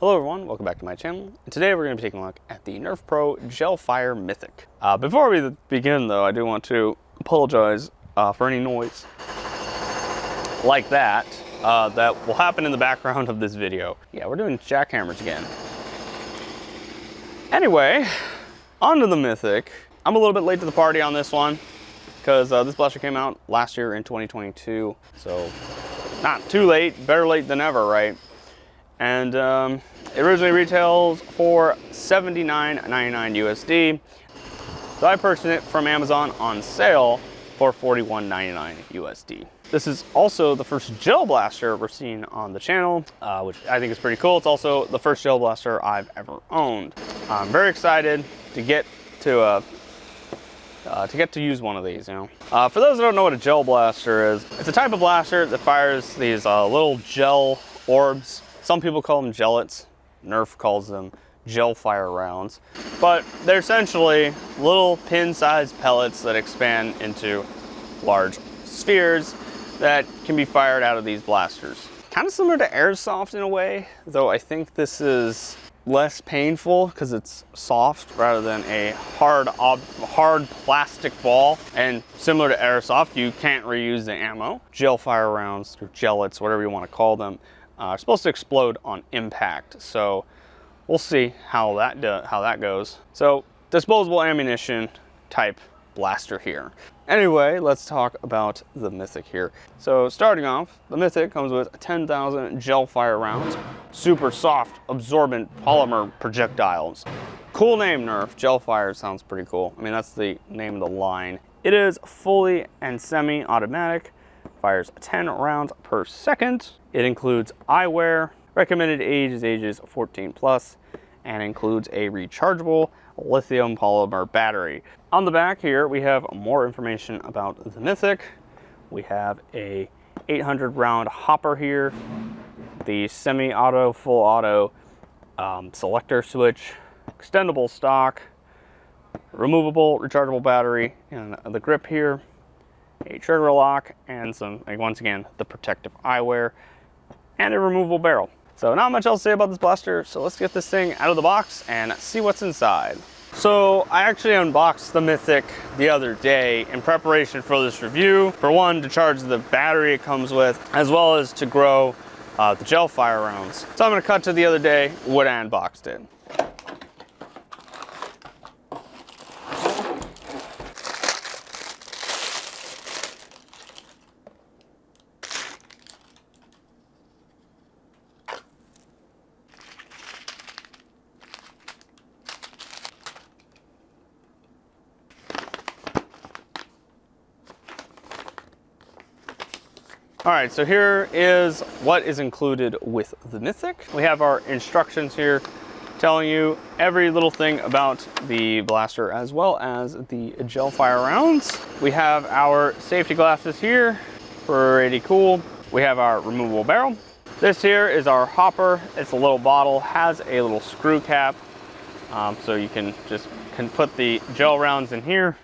Hello everyone, welcome back to my channel, and today we're going to be taking a look at the Nerf Pro Gelfire Mythic. Before we begin though, I do want to apologize for any noise like that that will happen in the background of this video. Yeah, we're doing jackhammers again. Anyway, on to the Mythic. I'm a little bit late to the party on this one because this blaster came out last year in 2022, so not too late, better late than ever, right? And it originally retails for $79.99 USD. So I purchased it from Amazon on sale for $41.99 USD. This is also the first gel blaster we're seeing on the channel, which I think is pretty cool. It's also the first gel blaster I've ever owned. I'm very excited to get to use one of these, you know. For those who don't know what a gel blaster is, it's a type of blaster that fires these little gel orbs. Some people call them gellets. Nerf calls them Gelfire rounds. But they're essentially little pin-sized pellets that expand into large spheres that can be fired out of these blasters. Kind of similar to airsoft in a way, though I think this is less painful because it's soft rather than a hard plastic ball. And similar to airsoft, you can't reuse the ammo. Gelfire rounds, or gellets, whatever you want to call them, are supposed to explode on impact, so we'll see how that goes. So disposable ammunition type blaster here. Anyway, let's talk about the Mythic here. So starting off, the Mythic comes with 10,000 Gelfire rounds, super soft absorbent polymer projectiles. Cool name, Nerf. Gelfire sounds pretty cool. I mean, that's the name of the line. It is fully and semi-automatic. Fires 10 rounds per second. It includes eyewear. Recommended age is ages 14 plus, and includes a rechargeable lithium polymer battery. On the back here, we have more information about the Mythic. We have a 800 round hopper here, the semi-auto, full auto selector switch, extendable stock, removable rechargeable battery, and the grip here, a trigger lock, and some, once again, the protective eyewear, and a removable barrel. So not much else to say about this blaster, so let's get this thing out of the box and see what's inside. So I actually unboxed the Mythic the other day in preparation for this review. For one, to charge the battery it comes with, as well as to grow the Gelfire rounds. So I'm gonna cut to the other day when I unboxed it. All right, so here is what is included with the Mythic. We have our instructions here telling you every little thing about the blaster as well as the Gelfire rounds. We have our safety glasses here, pretty cool. We have our removable barrel. This here is our hopper. It's a little bottle, has a little screw cap, so you can put the gel rounds in here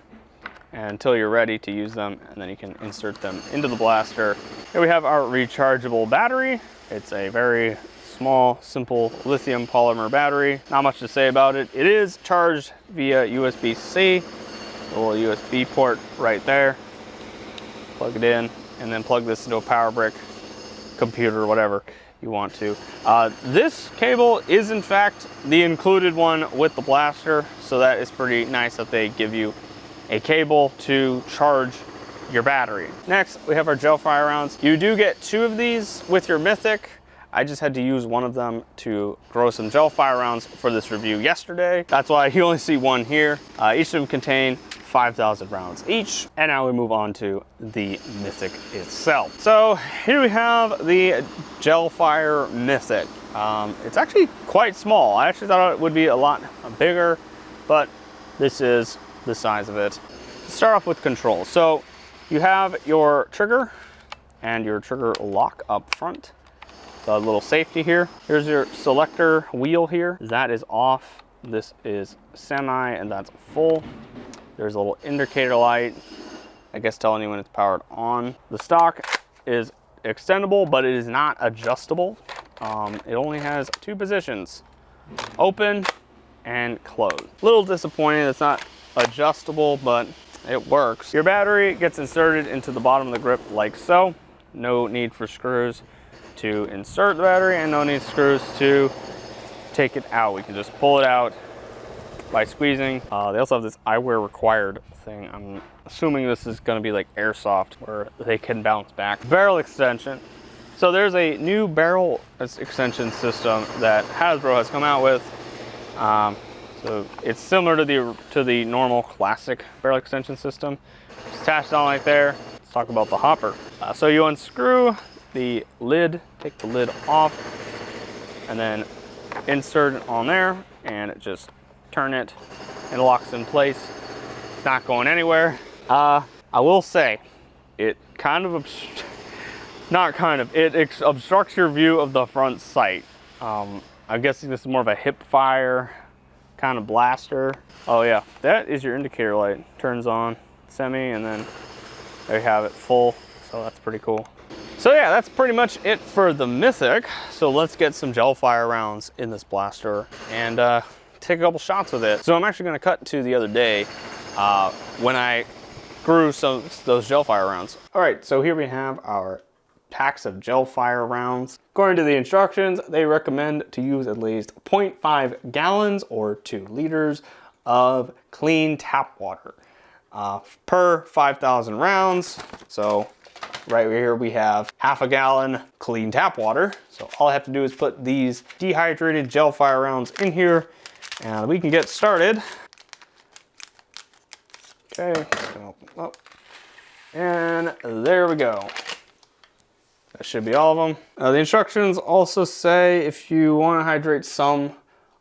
until you're ready to use them, and then you can insert them into the blaster. Here we have our rechargeable battery. It's a very small, simple lithium polymer battery. Not much to say about it. It is charged via USB-C, a little USB port right there. Plug it in, and then plug this into a power brick, computer, whatever you want to. This cable is in fact the included one with the blaster, so that is pretty nice that they give you a cable to charge your battery. Next, we have our Gelfire rounds. You do get 2 of these with your Mythic. I just had to use one of them to grow some Gelfire rounds for this review yesterday. That's why you only see 1 here. Each of them contain 5,000 rounds each. And now we move on to the Mythic itself. So here we have the Gelfire Mythic. It's actually quite small. I actually thought it would be a lot bigger, but this is the size of it. Let's start off with controls. So you have your trigger and your trigger lock up front. So a little safety here. Here's your selector wheel here. That is off. This is semi and that's full. There's a little indicator light, I guess telling you when it's powered on. The stock is extendable, but it is not adjustable. It only has 2 positions, open and closed. A little disappointing it's not adjustable, but it works. Your battery gets inserted into the bottom of the grip like so. No need for screws to insert the battery and no need screws to take it out. We can just pull it out by squeezing. They also have this eyewear required thing. I'm assuming this is going to be like airsoft where they can bounce back. Barrel extension. So there's a new barrel extension system that Hasbro has come out with. So it's similar to the normal classic barrel extension system. It's attached on right there. Let's talk about the hopper. So you unscrew the lid, take the lid off, and then insert it on there, and just turn it, and it locks in place. It's not going anywhere. I will say, it kind of obstructs your view of the front sight. I'm guessing this is more of a hip fire kind of blaster. Oh yeah, that is your indicator light. Turns on semi, and then there you have it, full. So that's pretty cool. So yeah, that's pretty much it for the Mythic. So let's get some Gelfire rounds in this blaster and take a couple shots with it. So I'm actually going to cut to the other day when I grew some those Gelfire rounds. All right, so here we have our packs of Gelfire rounds. According to the instructions, they recommend to use at least 0.5 gallons or 2 liters of clean tap water per 5,000 rounds. So right here we have half a gallon clean tap water. So all I have to do is put these dehydrated Gelfire rounds in here and we can get started. Okay, just gonna open up. And there we go. That should be all of them. The instructions also say if you want to hydrate some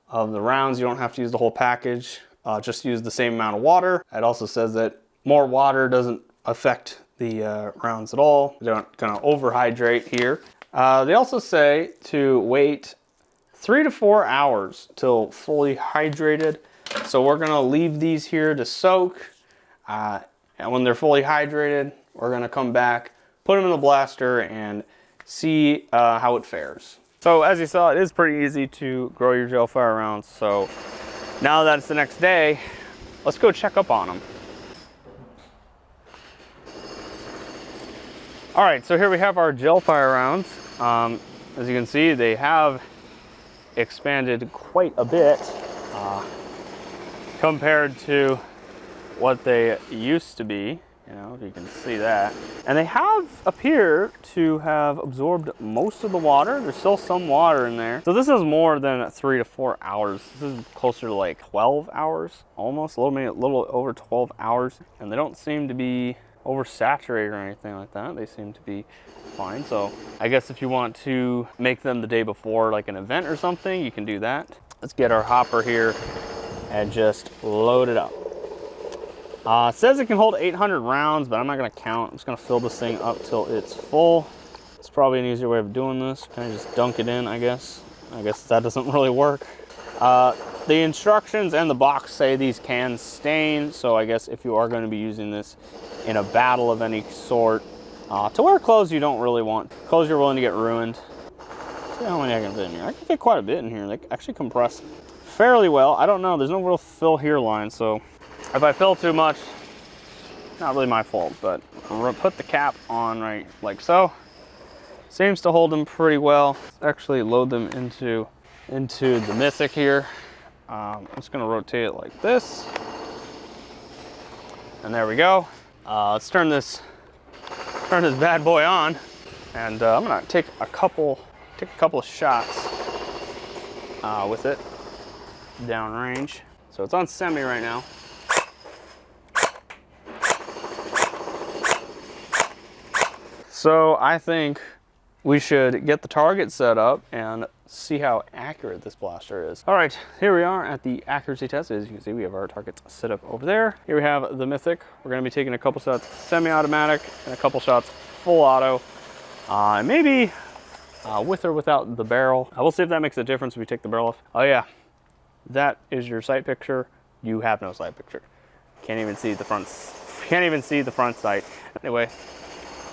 of the rounds, you don't have to use the whole package. Just use the same amount of water. It also says that more water doesn't affect the rounds at all. They don't kind of overhydrate here. They also say to wait 3 to 4 hours till fully hydrated. So we're gonna leave these here to soak. And when they're fully hydrated, we're gonna come back, put them in the blaster, and see how it fares. So as you saw, it is pretty easy to grow your Gelfire rounds. So now that it's the next day, let's go check up on them. All right, so here we have our Gelfire rounds. As you can see, they have expanded quite a bit compared to what they used to be. You know, if you can see that. And they appear to have absorbed most of the water. There's still some water in there. So this is more than 3 to 4 hours. This is closer to like 12 hours, almost, a little over 12 hours. And they don't seem to be oversaturated or anything like that. They seem to be fine. So I guess if you want to make them the day before, like an event or something, you can do that. Let's get our hopper here and just load it up. It says it can hold 800 rounds, but I'm not going to count. I'm just going to fill this thing up till it's full. It's probably an easier way of doing this. Kind of just dunk it in, I guess. I guess that doesn't really work. The instructions and the box say these can stain, so I guess if you are going to be using this in a battle of any sort, to wear clothes you don't really want. Clothes you're willing to get ruined. Let's see how many I can fit in here. I can fit quite a bit in here. They actually compress fairly well. I don't know. There's no real fill here line, so if I fill too much, not really my fault, but I'm gonna put the cap on right like so. Seems to hold them pretty well. Let's actually load them into the Mythic here. I'm just gonna rotate it like this. And there we go. Let's turn this bad boy on. And I'm gonna take a couple of shots with it downrange. So it's on semi right now. So I think we should get the target set up and see how accurate this blaster is. All right, here we are at the accuracy test. As you can see, we have our targets set up over there. Here we have the Mythic. We're gonna be taking a couple shots semi-automatic and a couple shots full auto. Maybe with or without the barrel. We'll see if that makes a difference if we take the barrel off. Oh yeah, that is your sight picture. You have no sight picture. Can't even see the front sight. Anyway,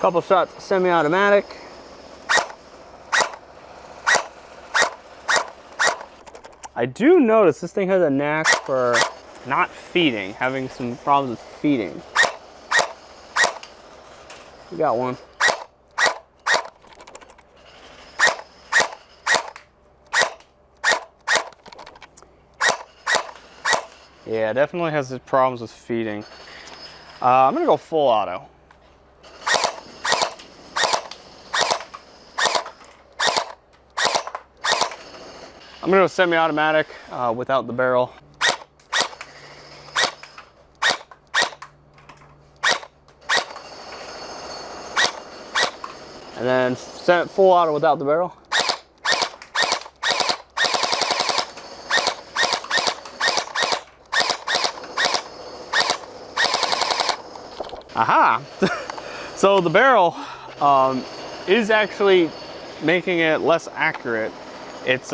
couple shots semi-automatic. I do notice this thing has a knack for not feeding, having some problems with feeding. We got one. Yeah, definitely has its problems with feeding. I'm gonna go full auto. I'm gonna go semi-automatic without the barrel. And then set full auto without the barrel. Aha! So the barrel is actually making it less accurate. It's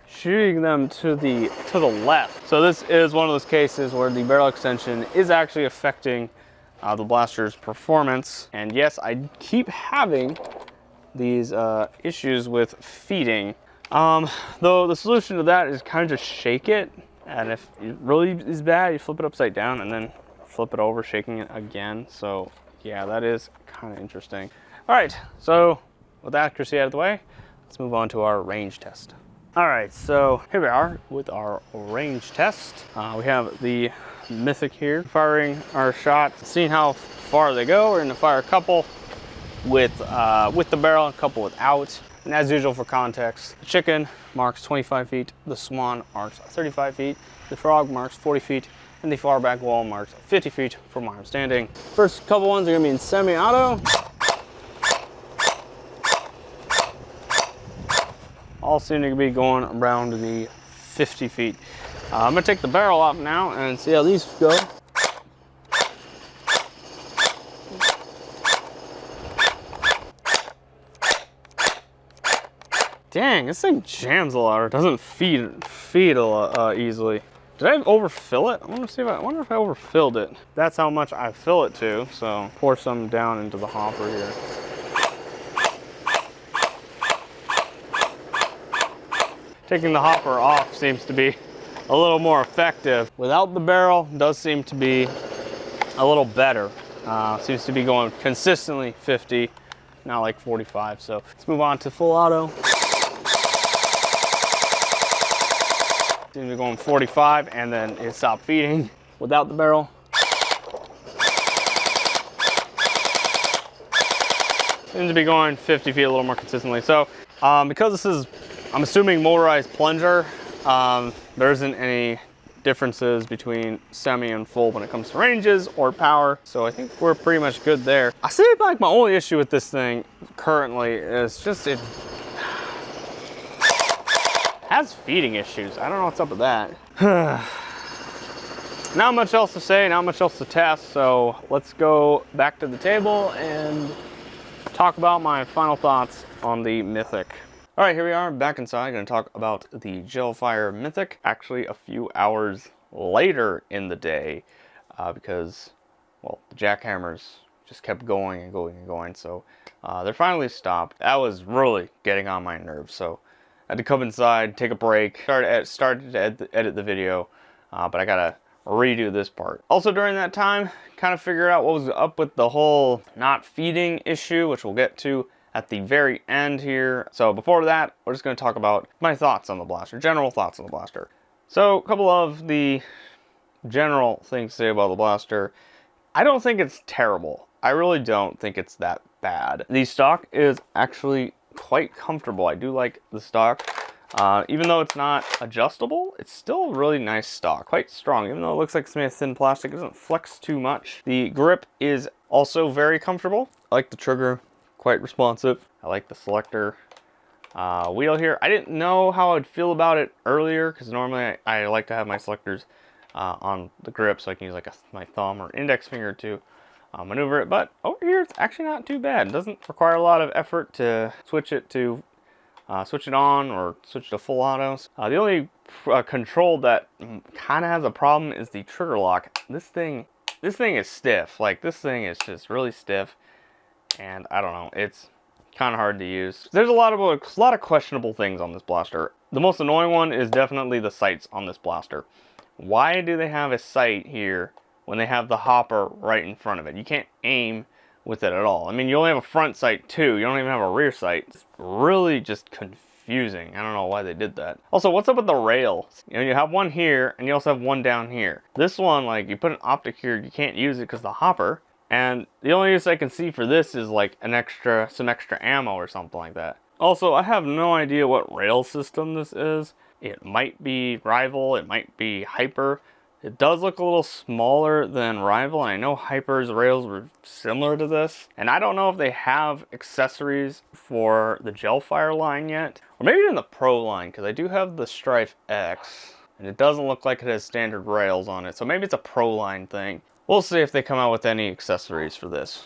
shooting them to the left. So this is one of those cases where the barrel extension is actually affecting the blaster's performance. And yes, I keep having these issues with feeding. Though the solution to that is kind of just shake it. And if it really is bad, you flip it upside down and then flip it over, shaking it again. So yeah, that is kind of interesting. All right, so with that accuracy out of the way, let's move on to our range test. All right, so here we are with our range test. We have the Mythic here, firing our shot, seeing how far they go. We're gonna fire a couple with the barrel, a couple without. And as usual for context, the chicken marks 25 feet, the swan marks 35 feet, the frog marks 40 feet, and the far back wall marks 50 feet from where I'm standing. First couple ones are gonna be in semi-auto. All seem to be going around the 50 feet. I'm gonna take the barrel off now and see how these go. Dang, this thing jams a lot, or doesn't feed a lot easily. Did I overfill it? I wonder if I overfilled it. That's how much I fill it to, so pour some down into the hopper here. Taking the hopper off seems to be a little more effective. Without the barrel, does seem to be a little better. Seems to be going consistently 50, not like 45. So let's move on to full auto. Seems to be going 45 and then it stopped feeding without the barrel. Seems to be going 50 feet a little more consistently. So because this is, I'm assuming, motorized plunger, there isn't any differences between semi and full when it comes to ranges or power. So I think we're pretty much good there. I say like my only issue with this thing currently is just it has feeding issues. I don't know what's up with that. Not much else to say, not much else to test. So let's go back to the table and talk about my final thoughts on the Mythic. All right, here we are back inside. Going to talk about the Gelfire Mythic. Actually, a few hours later in the day, because, well, the jackhammers just kept going and going and going. So they're finally stopped. That was really getting on my nerves. So I had to come inside, take a break, started to edit the video, but I gotta redo this part. Also during that time, kind of figure out what was up with the whole not feeding issue, which we'll get to at the very end here. So before that, we're just going to talk about my thoughts on the blaster, general thoughts on the blaster. So a couple of the general things to say about the blaster. I don't think it's terrible. I really don't think it's that bad. The stock is actually quite comfortable. I do like the stock. Even though it's not adjustable, it's still really nice stock. Quite strong. Even though it looks like it's made of thin plastic, it doesn't flex too much. The grip is also very comfortable. I like the trigger. Quite responsive. I like the selector wheel here. I didn't know how I'd feel about it earlier because normally I like to have my selectors on the grip so I can use like my thumb or index finger to maneuver it. But over here, it's actually not too bad. It doesn't require a lot of effort to switch it on or switch to full autos. The only control that kind of has a problem is the trigger lock. This thing is stiff. Like this thing is just really stiff. And I don't know, it's kind of hard to use. There's a lot of questionable things on this blaster. The most annoying one is definitely the sights on this blaster. Why do they have a sight here when they have the hopper right in front of it? You can't aim with it at all. I mean, you only have a front sight too. You don't even have a rear sight. It's really just confusing. I don't know why they did that. Also, what's up with the rails? You know, you have one here and you also have one down here. This one, like, you put an optic here, you can't use it because the hopper. And the only use I can see for this is like some extra ammo or something like that. Also, I have no idea what rail system this is. It might be Rival, it might be Hyper. It does look a little smaller than Rival, and I know Hyper's rails were similar to this. And I don't know if they have accessories for the Gelfire line yet, or maybe in the Pro line, because I do have the Strife X, and it doesn't look like it has standard rails on it, so maybe it's a Pro line thing. We'll see if they come out with any accessories for this.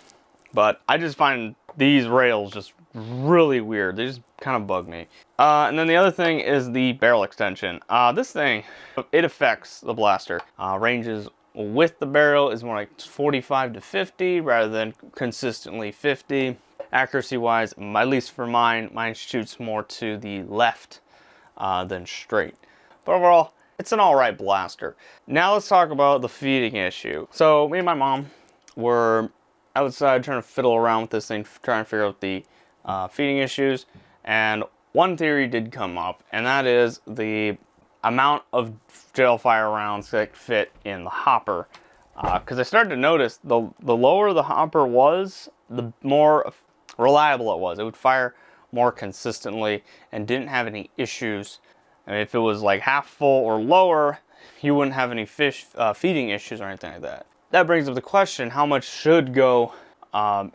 But I just find these rails just really weird. They just kind of bug me. And then the other thing is the barrel extension. This thing, it affects the blaster. Ranges with the barrel is more like 45 to 50 rather than consistently 50. Accuracy wise, at least for mine shoots more to the left than straight. But overall, it's an alright blaster. Now let's talk about the feeding issue. So me and my mom were outside trying to fiddle around with this thing, trying to figure out the feeding issues, and one theory did come up, and that is the amount of Gelfire rounds that fit in the hopper. Because I started to notice the lower the hopper was, the more reliable it was. It would fire more consistently and didn't have any issues. I mean, if it was like half full or lower, you wouldn't have any feeding issues or anything like that. That brings up the question, how much should go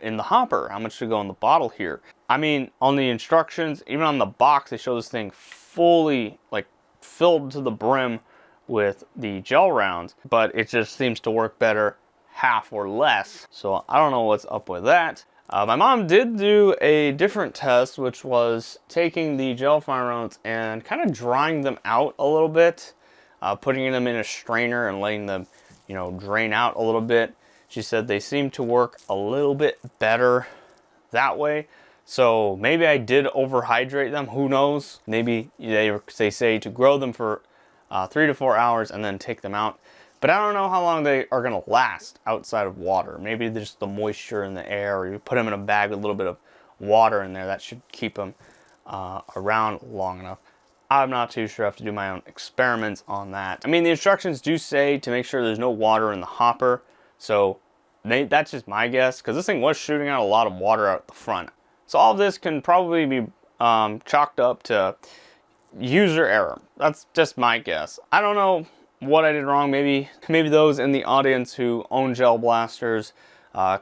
in the hopper? How much should go in the bottle here? I mean, on the instructions, even on the box, they show this thing fully, like, filled to the brim with the gel rounds, but it just seems to work better half or less. So I don't know what's up with that. My mom did do a different test, which was taking the Gelfire rounds and kind of drying them out a little bit, putting them in a strainer and letting them, you know, drain out a little bit. She said they seem to work a little bit better that way. So maybe I did overhydrate them, who knows? Maybe they say to grow them for 3 to 4 hours and then take them out. But I don't know how long they are gonna last outside of water. Maybe just the moisture in the air, or you put them in a bag with a little bit of water in there. That should keep them around long enough. I'm not too sure. I have to do my own experiments on that. I mean, the instructions do say to make sure there's no water in the hopper. So that's just my guess, because this thing was shooting out a lot of water out the front. So all of this can probably be chalked up to user error. That's just my guess. I don't know what I did wrong. Maybe those in the audience who own gel blasters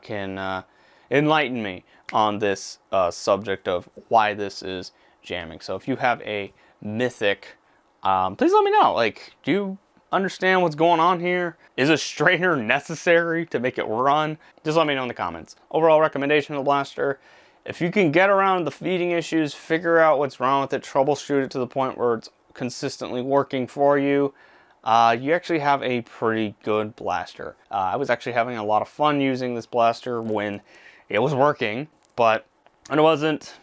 can enlighten me on this subject of why this is jamming. So if you have a Mythic, please let me know. Like, do you understand what's going on here? Is a strainer necessary to make it run? Just let me know in the comments. Overall recommendation of the blaster: if you can get around the feeding issues, figure out what's wrong with it, troubleshoot it to the point where it's consistently working for you, you actually have a pretty good blaster. I was actually having a lot of fun using this blaster when it was working, but when it wasn't,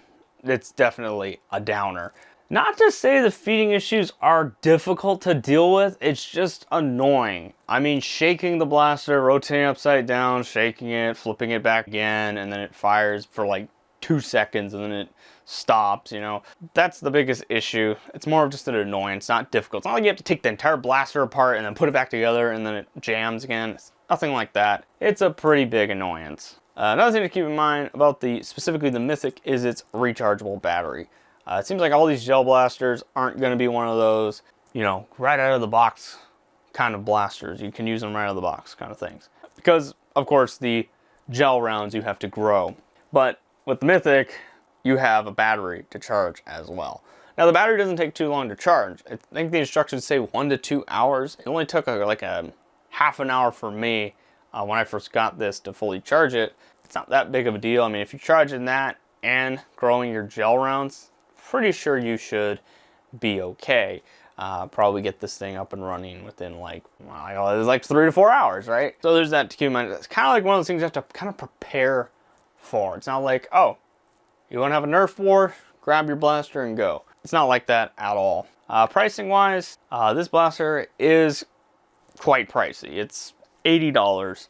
it's definitely a downer. Not to say the feeding issues are difficult to deal with, it's just annoying. I mean, shaking the blaster, rotating upside down, shaking it, flipping it back again, and then it fires for like 2 seconds and then it stops, you know. That's the biggest issue. It's more of just an annoyance, not difficult. It's not like you have to take the entire blaster apart and then put it back together and then it jams again. It's nothing like that. It's a pretty big annoyance. Another thing to keep in mind about specifically the Mythic is its rechargeable battery. It seems like all these gel blasters aren't going to be one of those, you know, right out of the box kind of blasters. You can use them right out of the box kind of things. Because, of course, the gel rounds you have to grow. But with the Mythic, you have a battery to charge as well. Now, the battery doesn't take too long to charge. I think the instructions say 1 to 2 hours. It only took like a half an hour for me when I first got this to fully charge it. It's not that big of a deal. I mean, if you're charging that and growing your gel rounds, pretty sure you should be okay. Probably get this thing up and running within like, well, it's like 3 to 4 hours, right? So there's that to keep in mind. It's kind of like one of those things you have to kind of prepare for. It's not like, oh, You want to have a Nerf war? Grab your blaster and go. It's not like that at all. Pricing wise, this blaster is quite pricey. It's $80,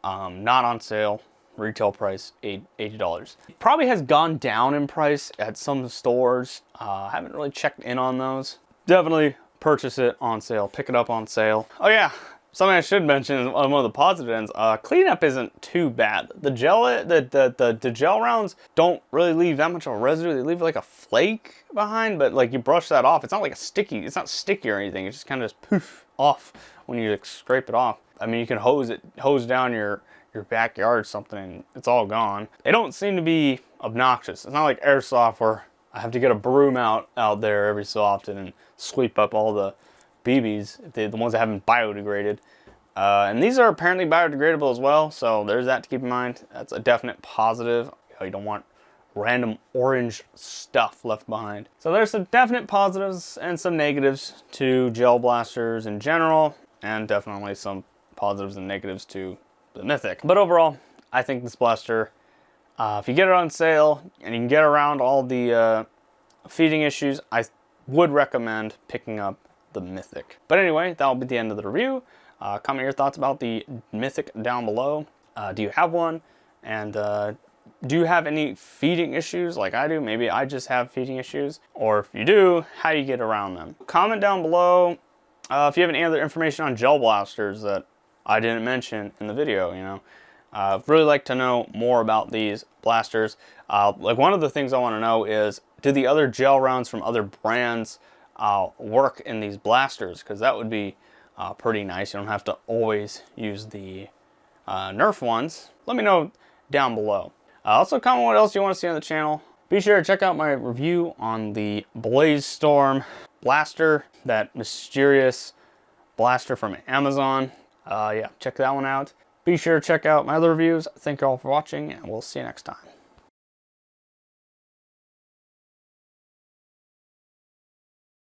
not on sale. Retail price $80. Probably has gone down in price at some stores. Haven't really checked in on those. Definitely purchase it on sale. Pick it up on sale. Oh yeah, something I should mention is one of the positive ends. Cleanup isn't too bad. The gel rounds don't really leave that much of a residue. They leave like a flake behind, but like you brush that off. It's not like it's not sticky or anything. It just kind of just poof off when you like, scrape it off. I mean, you can hose down your backyard or something and it's all gone. They don't seem to be obnoxious. It's not like airsoft where I have to get a broom out there every so often and sweep up all the BBs, the ones that haven't biodegraded. And these are apparently biodegradable as well, so there's that to keep in mind. That's a definite positive. You don't want random orange stuff left behind. So there's some definite positives and some negatives to gel blasters in general, and definitely some positives and negatives to the Mythic. But overall, I think this blaster, if you get it on sale and you can get around all the feeding issues, I would recommend picking up the Mythic. But anyway, that'll be the end of the review. Comment your thoughts about the Mythic down below. Do you have one? And do you have any feeding issues like I do? Maybe I just have feeding issues. Or if you do, how do you get around them? Comment down below if you have any other information on gel blasters that I didn't mention in the video, you know. I'd really like to know more about these blasters. Like one of the things I want to know is, do the other gel rounds from other brands work in these blasters? Because that would be pretty nice. You don't have to always use the Nerf ones. Let me know down below. Also comment what else you want to see on the channel. Be sure to check out my review on the Blaze Storm blaster, that mysterious blaster from Amazon. Yeah, check that one out. Be sure to check out my other reviews. Thank you all for watching, and we'll see you next time.